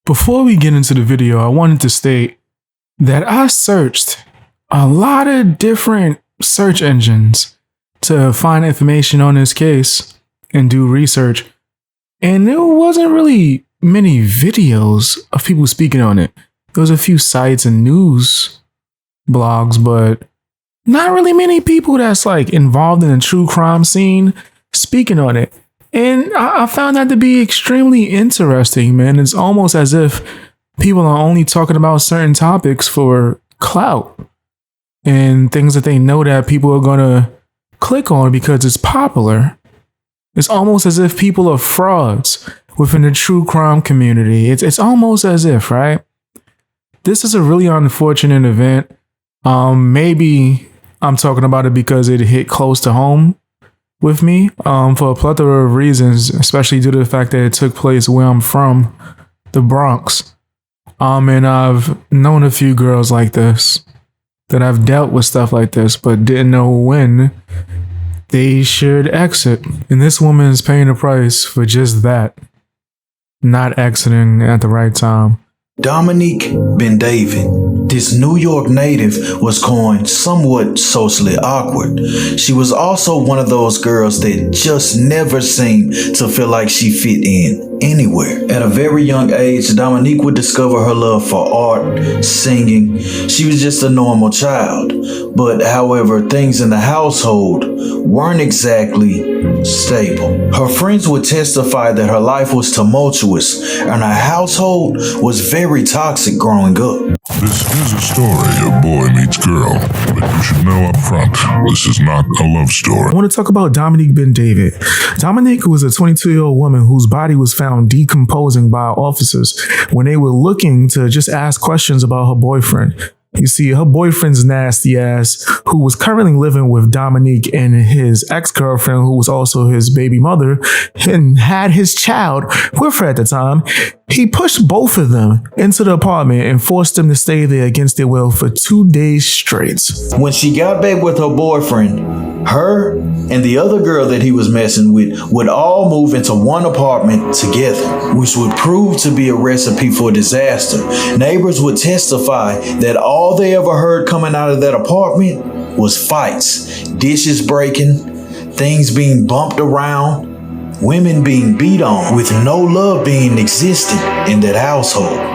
Before we get into the video, I wanted to state that I searched a lot of different search engines to find information on this case and do research. And there wasn't really many videos of people speaking on it. There was a few sites and news blogs, but not really many people that's like involved in the true crime scene speaking on it. And I found that to be extremely interesting, man. It's almost as if people are only talking about certain topics for clout and things that they know that people are going to click on because it's popular. It's almost as if people are frauds within the true crime community. It's almost as if, right? This is a really unfortunate event. Maybe I'm talking about it because it hit close to home with me for a plethora of reasons, especially due to the fact that it took place where I'm from, the Bronx. And I've known a few girls like this that I've dealt with stuff like this, but didn't know when they should exit. And this woman is paying a price for just that, not exiting at the right time. Dominique Ben David, this New York native, was coined somewhat socially awkward. She was also one of those girls that just never seemed to feel like she fit in anywhere. At a very young age, Dominique would discover her love for art, singing. She was just a normal child. But however, things in the household weren't exactly stable. Her friends would testify that her life was tumultuous and her household was very toxic growing up. This is a story of boy meets girl, but you should know up front, this is not a love story. I want to talk about Dominique Ben David. Dominique was a 22-year-old woman whose body was found decomposing by officers when they were looking to just ask questions about her boyfriend. You see, her boyfriend's nasty ass, who was currently living with Dominique and his ex-girlfriend, who was also his baby mother, and had his child with her at the time, he pushed both of them into the apartment and forced them to stay there against their will for 2 days straight. When she got back with her boyfriend, her and the other girl that he was messing with would all move into one apartment together, which would prove to be a recipe for disaster. Neighbors would testify that all they ever heard coming out of that apartment was fights, dishes breaking, things being bumped around, women being beat on, with no love being existent in that household.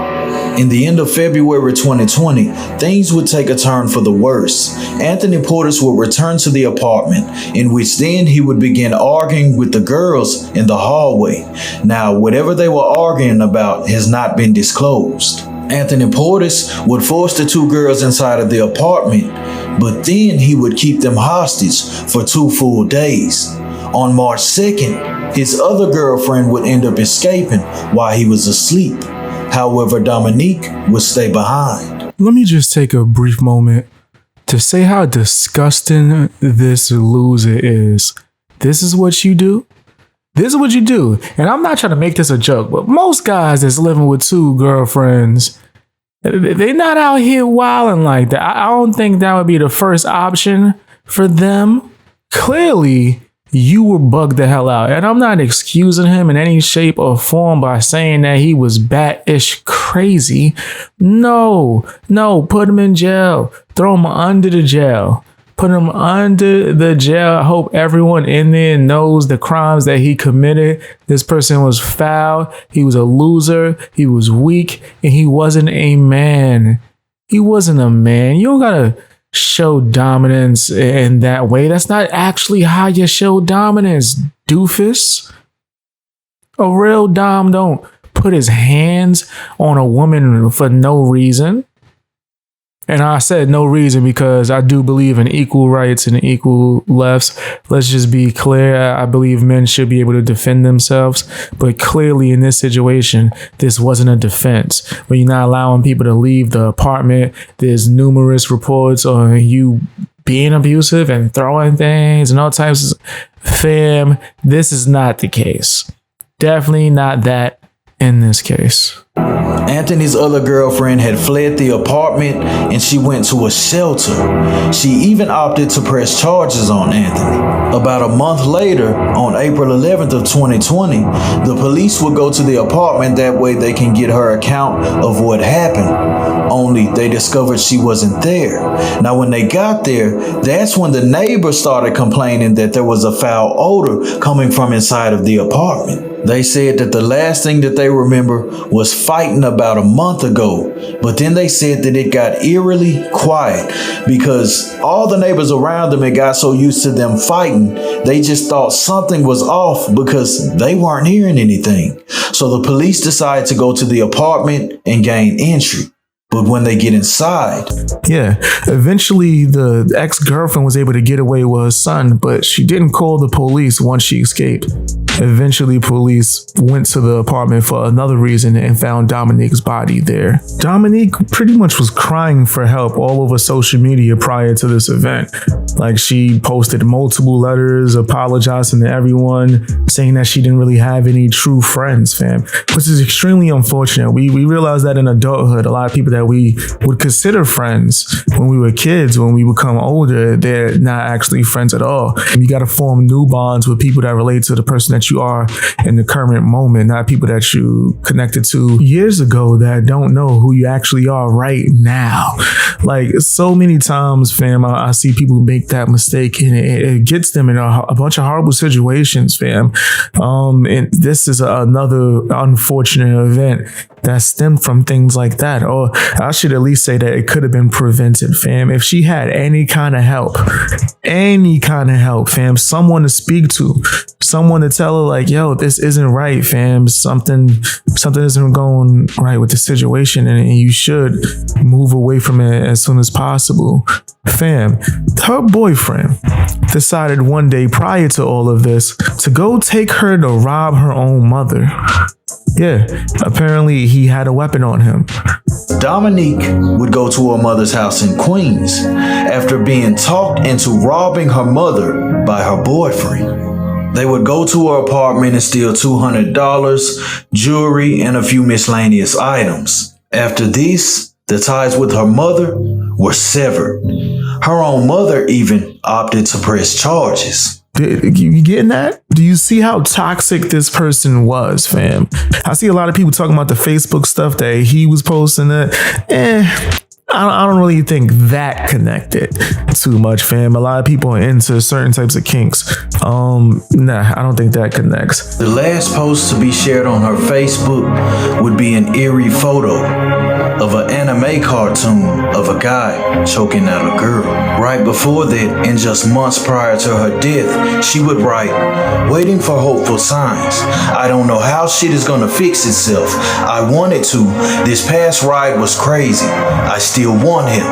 In the end of February 2020, things would take a turn for the worse. Anthony Portis would return to the apartment, in which then he would begin arguing with the girls in the hallway. Now, whatever they were arguing about has not been disclosed. Anthony Portis would force the two girls inside of the apartment, but then he would keep them hostage for 2 full days. On March 2nd, his other girlfriend would end up escaping while he was asleep. However, Dominique would stay behind. Let me just take a brief moment to say how disgusting this loser is. This is what you do? This is what you do. And I'm not trying to make this a joke, but most guys that's living with 2 girlfriends, they're not out here wilding like that. I don't think that would be the first option for them. Clearly, you were bugged the hell out. And I'm not excusing him in any shape or form by saying that he was bat-ish crazy. No, put him in jail. Throw him under the jail. Put him under the jail. I hope everyone in there knows the crimes that he committed. This person was foul. He was a loser. He was weak. And he wasn't a man. He wasn't a man. You don't gotta show dominance in that way. That's not actually how you show dominance, doofus. A real dom don't put his hands on a woman for no reason. And I said no reason because I do believe in equal rights and equal lefts. Let's just be clear. I believe men should be able to defend themselves. But clearly in this situation, this wasn't a defense. When you're not allowing people to leave the apartment, there's numerous reports on you being abusive and throwing things and all types of fam. This is not the case. Definitely not that in this case. Anthony's other girlfriend had fled the apartment and she went to a shelter. She even opted to press charges on Anthony. About a month later, on April 11th of 2020, the police would go to the apartment. That way they can get her account of what happened. Only they discovered she wasn't there. Now when they got there, that's when the neighbors started complaining that there was a foul odor coming from inside of the apartment. They said that the last thing that they remember was fighting about a month ago, but then they said that it got eerily quiet because all the neighbors around them had got so used to them fighting, they just thought something was off because they weren't hearing anything. So the police decided to go to the apartment and gain entry. But when they get inside... Yeah, eventually the ex-girlfriend was able to get away with her son, but she didn't call the police once she escaped. Eventually, police went to the apartment for another reason and found Dominique's body there. Dominique pretty much was crying for help all over social media prior to this event. Like, she posted multiple letters apologizing to everyone, saying that she didn't really have any true friends, fam, which is extremely unfortunate. We realized that in adulthood, a lot of people that we would consider friends when we were kids, when we become older, they're not actually friends at all. And you got to form new bonds with people that relate to the person that you are in the current moment, not people that you connected to years ago that don't know who you actually are right now. Like, so many times, fam, I see people make that mistake and it gets them in a bunch of horrible situations, fam. And this is another unfortunate event that stemmed from things like that. Or I should at least say that it could have been prevented, fam. If she had any kind of help, fam, someone to speak to, someone to tell her like, yo, this isn't right, fam. Something isn't going right with the situation and you should move away from it as soon as possible. Fam, her boyfriend decided one day prior to all of this to go take her to rob her own mother. Yeah, apparently he had a weapon on him. Dominique would go to her mother's house in Queens after being talked into robbing her mother by her boyfriend. They would go to her apartment and steal $200, jewelry, and a few miscellaneous items. After this, the ties with her mother were severed. Her own mother even opted to press charges. You getting that? Do you see how toxic this person was, fam? I see a lot of people talking about the Facebook stuff that he was posting that. I don't really think that connected too much, fam. A lot of people are into certain types of kinks. Nah, I don't think that connects. The last post to be shared on her Facebook would be an eerie photo of an anime cartoon of a guy choking out a girl. Right before that, and just months prior to her death, she would write, "Waiting for hopeful signs. I don't know how shit is gonna fix itself. I wanted to. This past ride was crazy. I still want him.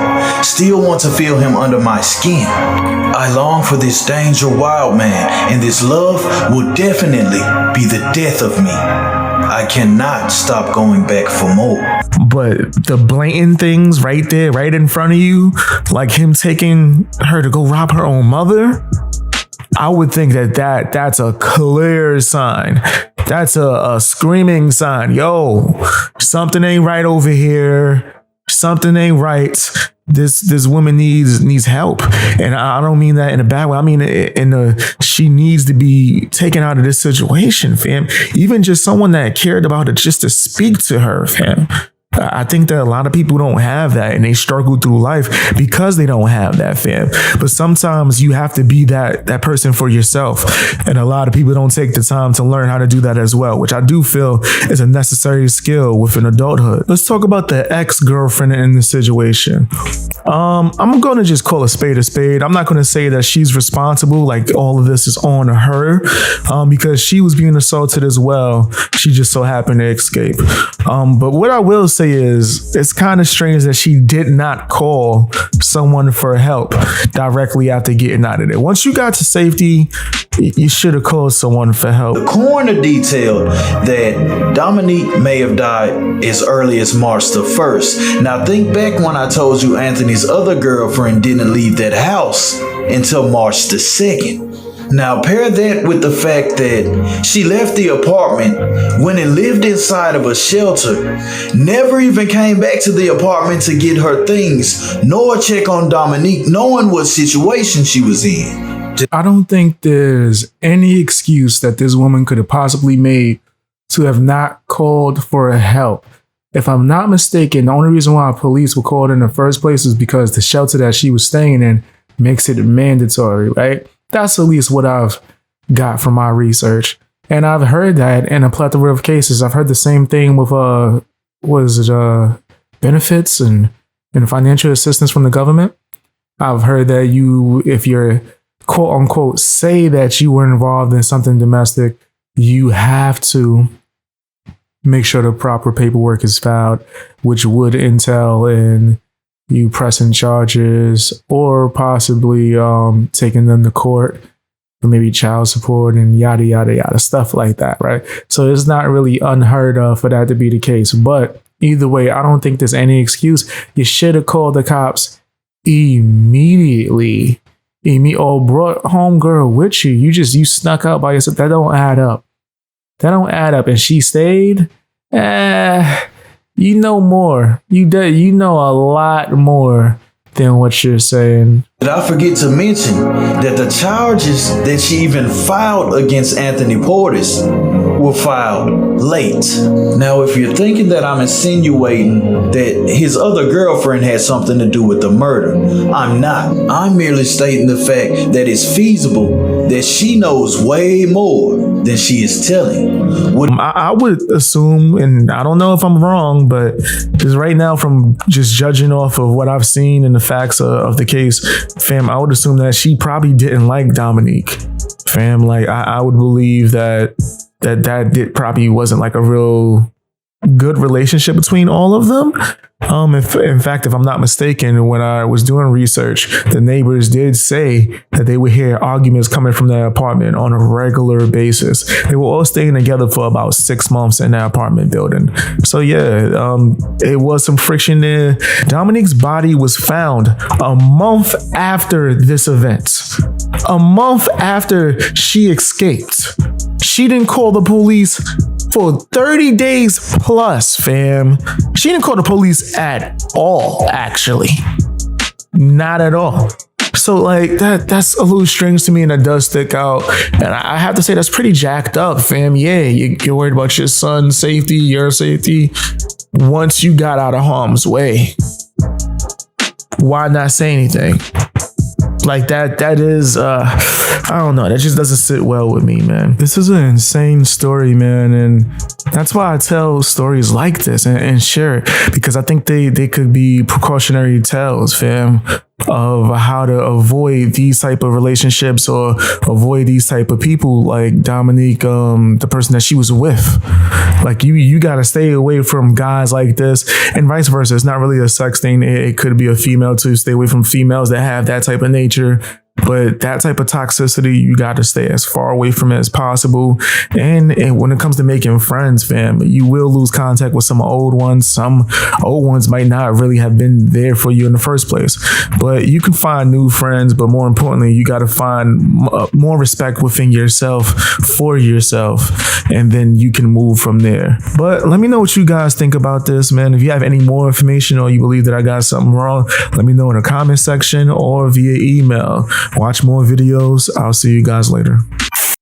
Still want to feel him under my skin. I long for this danger wild man, and this love will definitely be the death of me. I cannot stop going back for more." But the blatant things right there, right in front of you, like him taking her to go rob her own mother, I would think that's a clear sign. That's a screaming sign. Yo, something ain't right over here. Something ain't right. This woman needs help, and I don't mean that in a bad way. I mean she needs to be taken out of this situation, fam. Even just someone that cared about it, just to speak to her, fam. I think that a lot of people don't have that and they struggle through life because they don't have that, fam. But sometimes you have to be that person for yourself. And a lot of people don't take the time to learn how to do that as well, which I do feel is a necessary skill within adulthood. Let's talk about the ex-girlfriend in the situation. I'm going to just call a spade a spade. I'm not going to say that she's responsible, like all of this is on her, because she was being assaulted as well. She just so happened to escape. But what I will say is it's kind of strange that she did not call someone for help directly after getting out of there. Once you got to safety, you should have called someone for help. The coroner detailed that Dominique may have died as early as March the 1st. Now think back when I told you Anthony's other girlfriend didn't leave that house until March the 2nd. Now pair that with the fact that she left the apartment, went and lived inside of a shelter, never even came back to the apartment to get her things, nor check on Dominique, knowing what situation she was in. I don't think there's any excuse that this woman could have possibly made to have not called for help. If I'm not mistaken, the only reason why police were called in the first place is because the shelter that she was staying in makes it mandatory, right? That's at least what I've got from my research. And I've heard that in a plethora of cases. I've heard the same thing with benefits and financial assistance from the government. I've heard that if you're quote unquote say that you were involved in something domestic, you have to make sure the proper paperwork is filed, which would entail in you pressing charges or possibly taking them to court for maybe child support and yada, yada, yada, stuff like that, right? So it's not really unheard of for that to be the case. But either way, I don't think there's any excuse. You should have called the cops immediately. Or brought homegirl with you. You snuck out by yourself. That don't add up. And she stayed. You know more. You know a lot more than what you're saying. Did I forget to mention that the charges that she even filed against Anthony Portis were filed late? Now, if you're thinking that I'm insinuating that his other girlfriend had something to do with the murder, I'm not. I'm merely stating the fact that it's feasible that she knows way more than she is telling. I would assume, and I don't know if I'm wrong, but just right now from just judging off of what I've seen and the facts of the case, fam, I would assume that she probably didn't like Dominique. Fam, like I would believe that probably wasn't like a real good relationship between all of them. In fact, if I'm not mistaken, when I was doing research, the neighbors did say that they would hear arguments coming from their apartment on a regular basis. They were all staying together for about 6 months in their apartment building. So yeah, it was some friction there. Dominique's body was found a month after this event. A month after she escaped. She didn't call the police for 30 days plus, fam. She didn't call the police at all, actually. Not at all. So like that's a little strange to me, and it does stick out. And I have to say that's pretty jacked up, fam. Yeah, you're worried about your son's safety, your safety. Once you got out of harm's way, why not say anything? Like that is, I don't know. That just doesn't sit well with me, man. This is an insane story, man. And that's why I tell stories like this and share it, because I think they could be precautionary tales, fam, of how to avoid these type of relationships or avoid these type of people like Dominique, the person that she was with. Like you got to stay away from guys like this, and vice versa. It's not really a sex thing. It could be a female too. Stay away from females that have that type of nature. But that type of toxicity, you got to stay as far away from it as possible. And when it comes to making friends, fam, you will lose contact with some old ones. Some old ones might not really have been there for you in the first place. But you can find new friends. But more importantly, you got to find more respect within yourself for yourself. And then you can move from there. But let me know what you guys think about this, man. If you have any more information or you believe that I got something wrong, let me know in the comment section or via email. Watch more videos. I'll see you guys later.